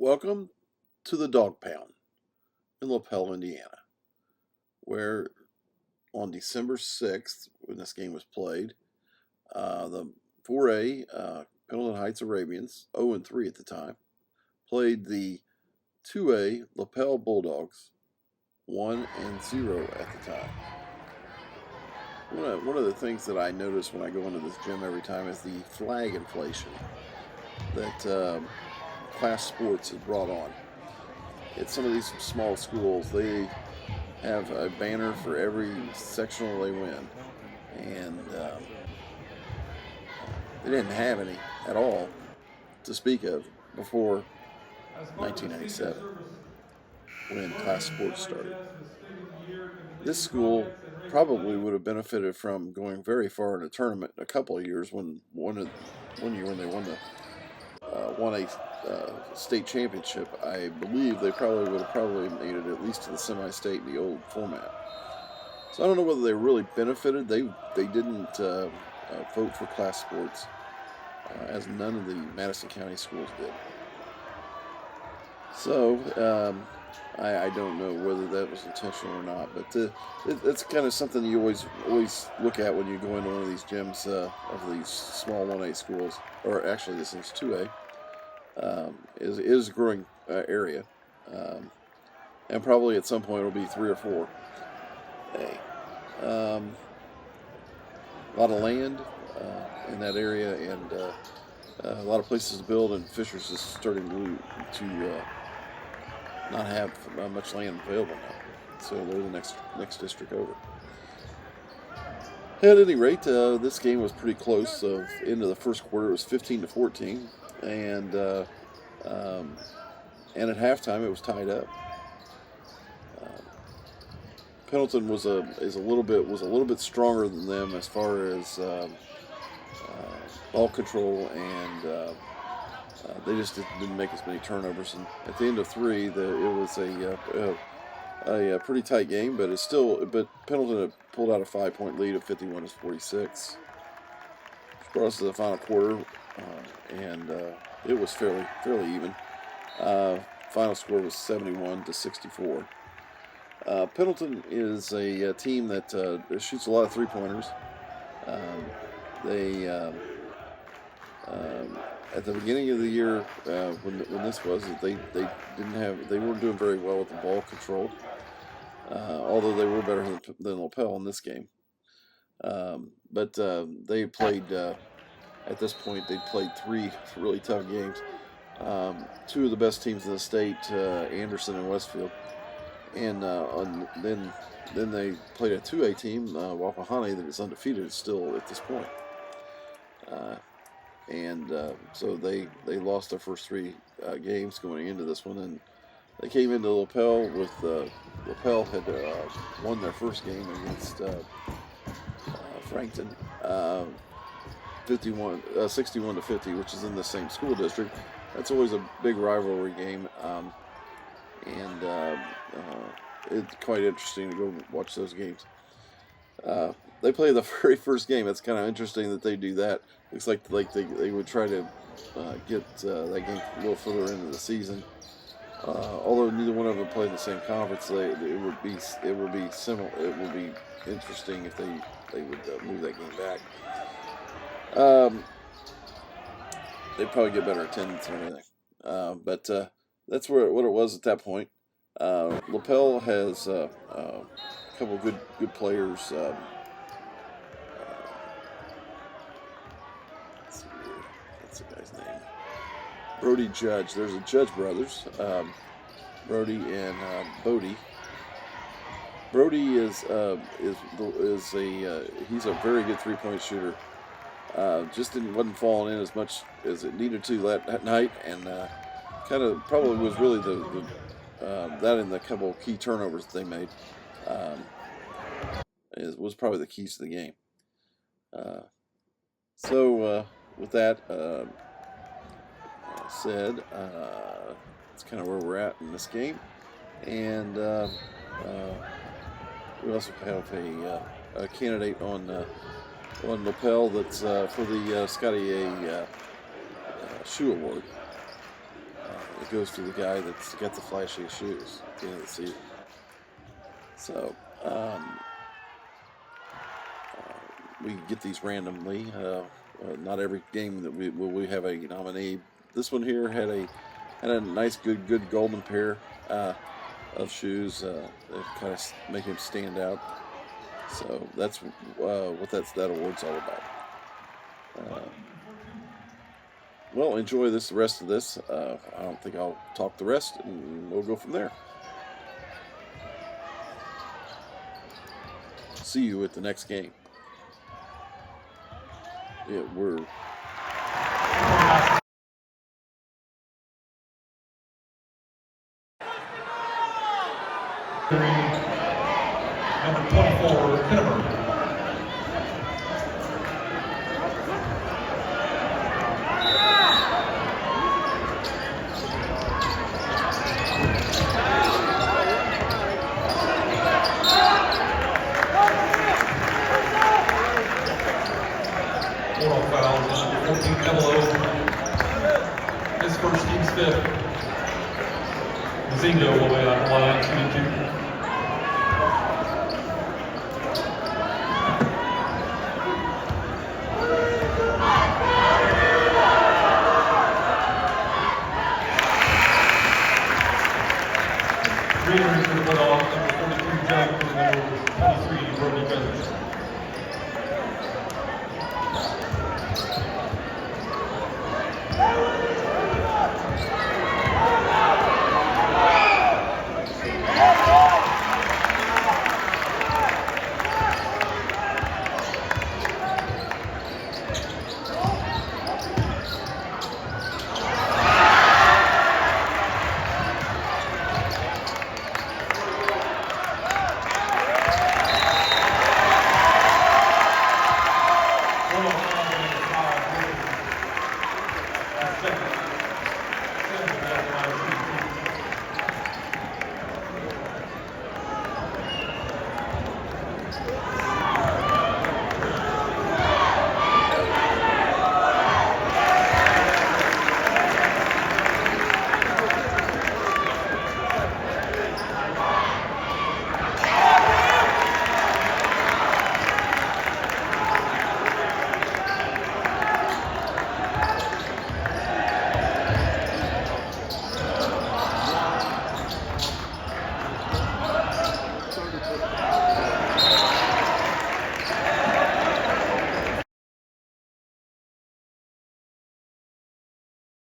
Welcome to the Dog Pound in Lapel, Indiana, where on December 6th, when this game was played, the 4A Pendleton Heights Arabians, 0-3 at the time, played the 2A Lapel Bulldogs, 1-0 at the time. One of the things that I notice when I go into this gym every time is the flag inflation that Class Sports has brought on. At some of these small schools, they have a banner for every sectional they win, and they didn't have any at all to speak of before 1997 when Class Sports started. This school probably would have benefited from going very far in a tournament in a couple of years. One year when they won a state championship, I believe they would have made it at least to the semi-state in the old format. So I don't know whether they really benefited. They didn't vote for Class Sports, as none of the Madison County schools did. So I don't know whether that was intentional or not, but it's kind of something you always look at when you go into one of these gyms of these small 1A schools, or actually this is 2A. Is a growing area, and probably at some point it'll be 3 or 4. A lot of land in that area, and a lot of places to build, and Fisher's is starting to not have much land available now, so they're the next district over. At any rate, this game was pretty close. Into the first quarter, it was 15-14. And at halftime it was tied up. Pendleton was a little bit stronger than them as far as ball control, and they just didn't make as many turnovers. And at the end of 3, it was a pretty tight game, but Pendleton had pulled out a 5-point lead of 51-46, which brought us to the final quarter. And it was fairly even. Final score was 71-64. Pendleton is a team that shoots a lot of three-pointers. They at the beginning of the year when this was, they weren't doing very well with the ball control. Although they were better than Lapel in this game. But they played. At this point, they'd played 3 really tough games. 2 of the best teams in the state, Anderson and Westfield, and then they played a 2A team, Wapahani, that is undefeated still at this point. So they lost their first 3 games going into this one, and they came into Lapel with Lapel had won their first game against Frankton. 61-50, which is in the same school district. That's always a big rivalry game, and it's quite interesting to go watch those games. They play the very first game. It's kind of interesting that they do that. Looks like they would try to get that game a little further into the season. Although neither one of them play in the same conference, it would be similar. It would be interesting if they would move that game back. They'd probably get better attendance and everything. But that's what it was at that point. Lapel has a couple of good players. Let's see here. What's the guy's name? Brody Judge. There's a Judge brothers, Brody and Bodie. Brody is he's a very good 3-point shooter. Just wasn't falling in as much as it needed to that night, and kind of probably was really the that and the couple of key turnovers that they made was probably the keys to the game. So with that said, it's kind of where we're at in this game, and we also have a candidate on Lapel that's for the Scotty A. Shoe Award. it goes to the guy that's got the flashiest shoes at the end of the season. So we get these randomly. Not every game that we have a nominee. This one here had a nice, good golden pair of shoes that kind of make him stand out. So that's what that award's all about. Well, enjoy the rest of this. I don't think I'll talk the rest, and we'll go from there. See you at the next game. Yeah, we're... Number 24, Pinneberg. Foul, 14 Elbow. His first, team's fifth. Mazingo will be on the line, 2-2. Number 42, Jump, for number 23, Brody Feathers.